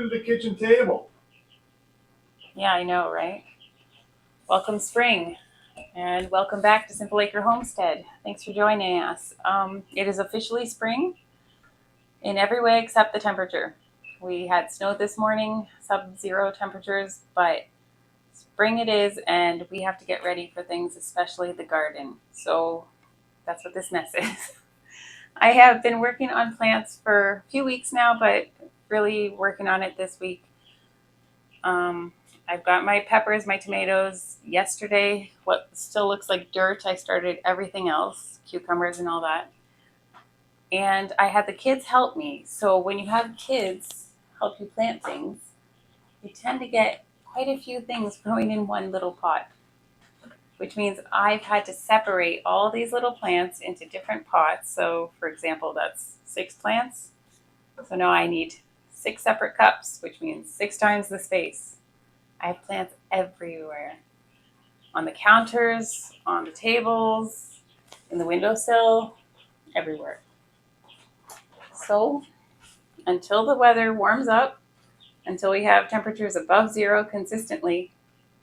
to the kitchen table. Yeah, I know, right? Welcome spring, and welcome back to Simple Acre Homestead. Thanks for joining us. It is officially spring in every way except the temperature. We had snow this morning, sub-zero temperatures, but spring it is, and we have to get ready for things, especially the garden. So that's what this mess is. I have been working on plants for a few weeks now, but really working on it this week. Um, I've got my peppers, my tomatoes. Yesterday, what still looks like dirt, I started everything else, cucumbers and all that. And I had the kids help me. So when you have kids help you plant things, you tend to get quite a few things growing in one little pot, which means I've had to separate all these little plants into different pots. So, for example, that's 6 plants. So now I need 6 separate cups, which means 6 times the space. I have plants everywhere, on the counters, on the tables, in the windowsill, everywhere. So until the weather warms up, until we have temperatures above zero consistently,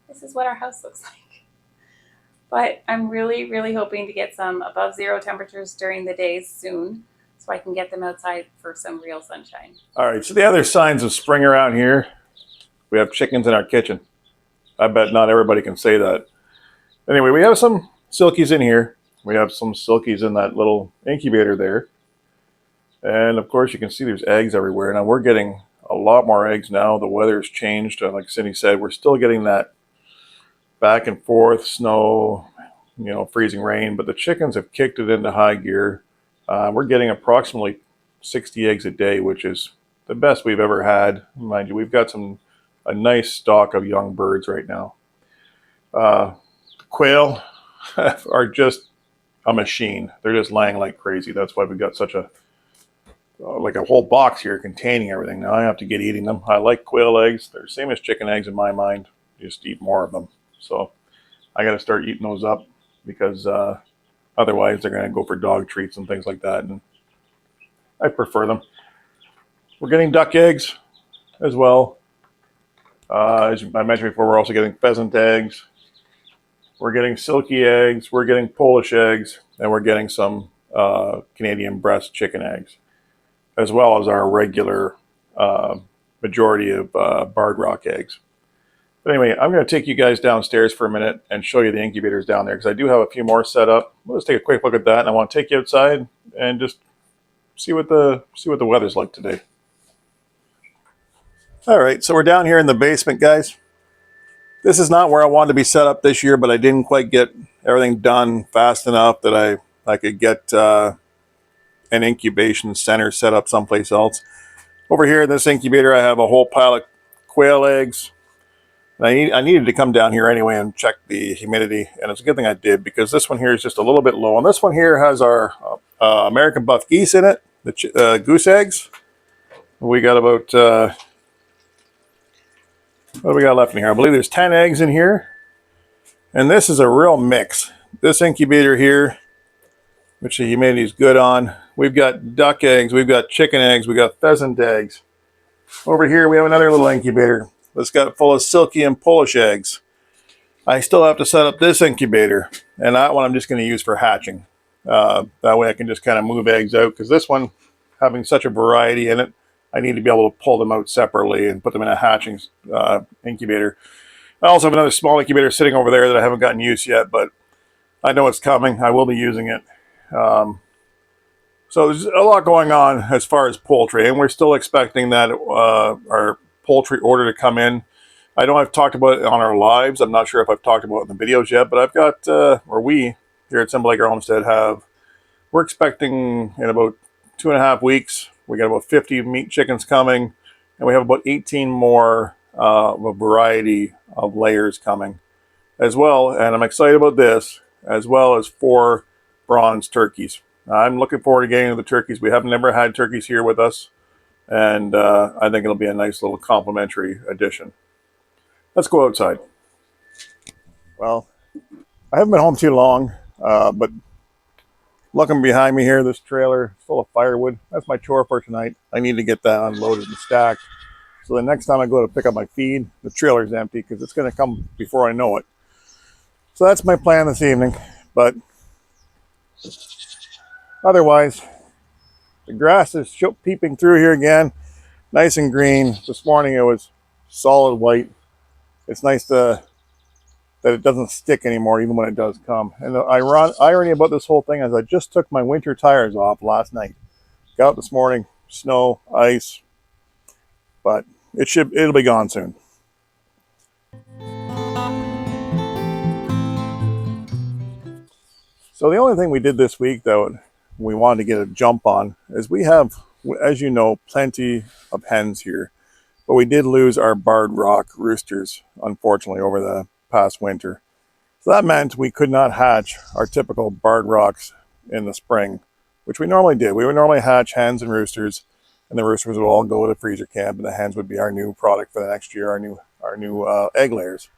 this is what our house looks like. But I'm really, really hoping to get some above zero temperatures during the days soon, so I can get them outside for some real sunshine. All right, so the other signs of spring around here, we have chickens in our kitchen. I bet not everybody can say that. Anyway, we have some silkies in here. We have some silkies in that little incubator there. And of course, you can see there's eggs everywhere. Now we're getting a lot more eggs now. The weather's changed. Like Cindy said, we're still getting that back and forth snow, freezing rain, but the chickens have kicked it into high gear. We're getting approximately 60 eggs a day, which is the best we've ever had. Mind you, we've got a nice stock of young birds right now. Quail are just a machine. They're just laying like crazy. That's why we've got such a whole box here containing everything. Now I have to get eating them. I like quail eggs. They're the same as chicken eggs in my mind. Just eat more of them. So I got to start eating those up because otherwise they're going to go for dog treats and things like that. And I prefer them. We're getting duck eggs as well. As I mentioned before, we're also getting pheasant eggs. We're getting silky eggs. We're getting Polish eggs. And we're getting some Canadian breast chicken eggs, as well as our regular majority of barred rock eggs. But anyway, I'm going to take you guys downstairs for a minute and show you the incubators down there, because I do have a few more set up. Let's take a quick look at that, and I want to take you outside and just see what the weather's like today. All right, so we're down here in the basement, guys. This is not where I wanted to be set up this year, but I didn't quite get everything done fast enough that I could get an incubation center set up someplace else. Over here in this incubator, I have a whole pile of quail eggs. I needed to come down here anyway and check the humidity, and it's a good thing I did, because this one here is just a little bit low. And this one here has our American buff geese in it, the goose eggs. We got about, what do we got left in here? I believe there's 10 eggs in here. And this is a real mix. This incubator here, which the humidity is good on, we've got duck eggs, we've got chicken eggs, we've got pheasant eggs. Over here we have another little incubator that's got full of silky and Polish eggs. I still have to set up this incubator, and that one I'm just going to use for hatching. That way I can just kind of move eggs out, because this one, having such a variety in it, I need to be able to pull them out separately and put them in a hatching incubator. I also have another small incubator sitting over there that I haven't gotten used yet, but I know it's coming. I will be using it. So there's a lot going on as far as poultry, and we're still expecting that our poultry order to come in. I know I've talked about it on our lives. I'm not sure if I've talked about it in the videos yet, but I've got, or we here at Simple Acre Homestead we're expecting in about 2.5 weeks, we got about 50 meat chickens coming, and we have about 18 more of a variety of layers coming as well. And I'm excited about this, as well as 4 bronze turkeys. I'm looking forward to getting into the turkeys. We have never had turkeys here with us, and I think it'll be a nice little complimentary addition. Let's go outside. Well, I haven't been home too long, but looking behind me here, this trailer is full of firewood. That's my chore for tonight. I need to get that unloaded and stacked So the next time I go to pick up my feed, the trailer's empty because it's going to come before I know it. So that's my plan this evening. But otherwise, the grass is peeping through here again, nice and green. This morning it was solid white. It's nice that it doesn't stick anymore, even when it does come. And the irony about this whole thing is I just took my winter tires off last night. Got out this morning, snow, ice, but it'll be gone soon. So the only thing we did this week that we wanted to get a jump on is we have, as you know, plenty of hens here, but we did lose our barred rock roosters, unfortunately, over the past winter. So that meant we could not hatch our typical barred rocks in the spring, which we normally did. We would normally hatch hens and roosters, and the roosters would all go to freezer camp, and the hens would be our new product for the next year, our new egg layers.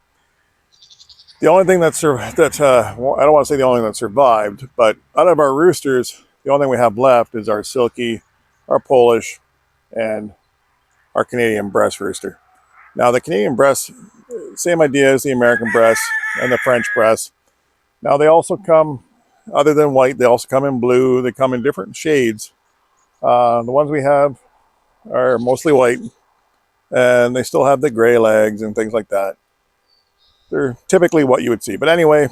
The only thing I don't want to say the only thing that survived, but out of our roosters, the only thing we have left is our silky, our Polish, and our Canadian breast rooster. Now the Canadian breast, same idea as the American breast and the French breast. Now they also come, other than white, they also come in blue. They come in different shades. The ones we have are mostly white, and they still have the gray legs and things like that. They're typically what you would see. But anyway,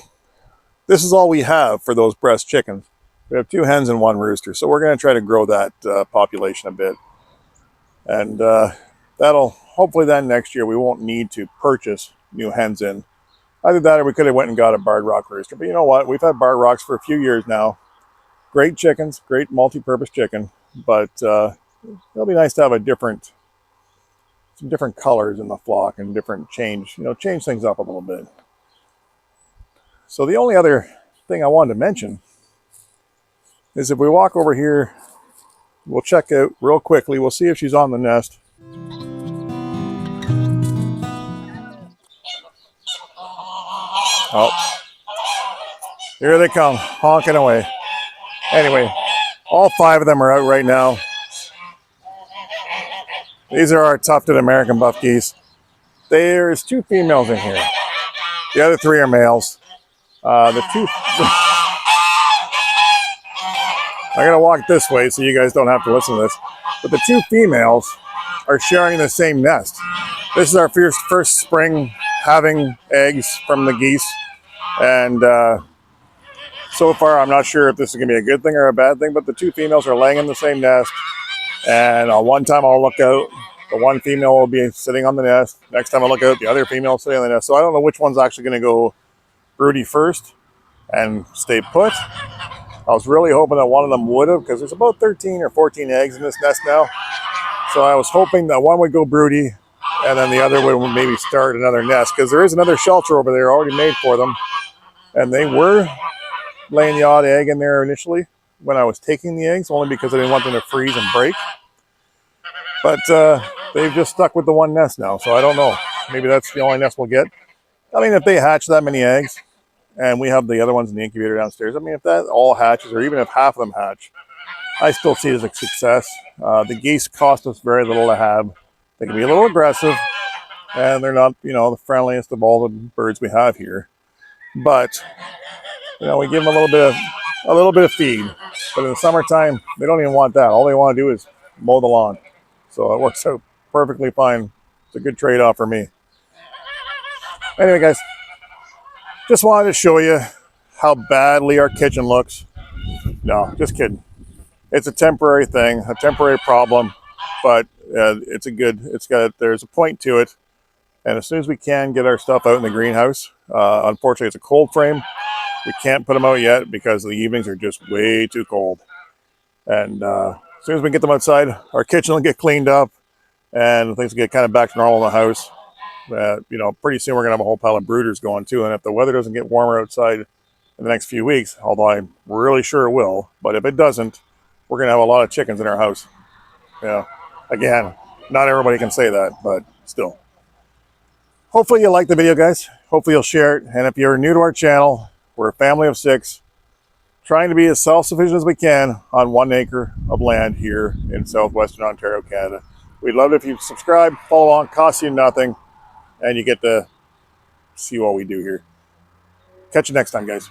this is all we have for those breast chickens. We have 2 hens and 1 rooster. So we're going to try to grow that population a bit. And that'll, hopefully then next year, we won't need to purchase new hens in. Either that or we could have went and got a barred rock rooster. But you know what? We've had barred rocks for a few years now. Great chickens, great multi-purpose chicken. But it'll be nice to have some different colors in the flock and change things up a little bit. So the only other thing I wanted to mention is if we walk over here, we'll check out real quickly. We'll see if she's on the nest. Oh, here they come, honking away. Anyway, all 5 of them are out right now. These are our tufted American buff geese. There's 2 females in here. The other 3 are males. I'm going to walk this way so you guys don't have to listen to this. But the 2 females are sharing the same nest. This is our first spring having eggs from the geese. And so far, I'm not sure if this is going to be a good thing or a bad thing, but the 2 females are laying in the same nest. And one time I'll look out, the 1 female will be sitting on the nest. Next time I look out, the other female is sitting on the nest. So I don't know which one's actually going to go broody first and stay put. I was really hoping that one of them would have, because there's about 13 or 14 eggs in this nest now. So I was hoping that one would go broody and then the other would maybe start another nest, because there is another shelter over there already made for them. And they were laying the odd egg in there initially when I was taking the eggs, only because I didn't want them to freeze and break. But they've just stuck with the 1 nest now, so I don't know. Maybe that's the only nest we'll get. I mean, if they hatch that many eggs, and we have the other ones in the incubator downstairs, I mean, if that all hatches, or even if half of them hatch, I still see it as a success. The geese cost us very little to have. They can be a little aggressive, and they're not, the friendliest of all the birds we have here. But, we give them a little bit of feed. But in the summertime, they don't even want that. All they want to do is mow the lawn. So it works out perfectly fine. It's a good trade-off for me. Anyway, guys, just wanted to show you how badly our kitchen looks. No, just kidding. It's a temporary thing, a temporary problem, but there's a point to it. And as soon as we can get our stuff out in the greenhouse, unfortunately it's a cold frame. We can't put them out yet because the evenings are just way too cold. And as soon as we get them outside, our kitchen will get cleaned up and things will get kind of back to normal in the house. Pretty soon we're going to have a whole pile of brooders going too. And if the weather doesn't get warmer outside in the next few weeks, although I'm really sure it will, but if it doesn't, we're going to have a lot of chickens in our house. Again, not everybody can say that, but still. Hopefully you like the video, guys. Hopefully you'll share it. And if you're new to our channel, we're a family of 6 trying to be as self-sufficient as we can on 1 acre of land here in Southwestern Ontario, Canada. We'd love it if you subscribe, follow along, costs you nothing, and you get to see what we do here. Catch you next time, guys.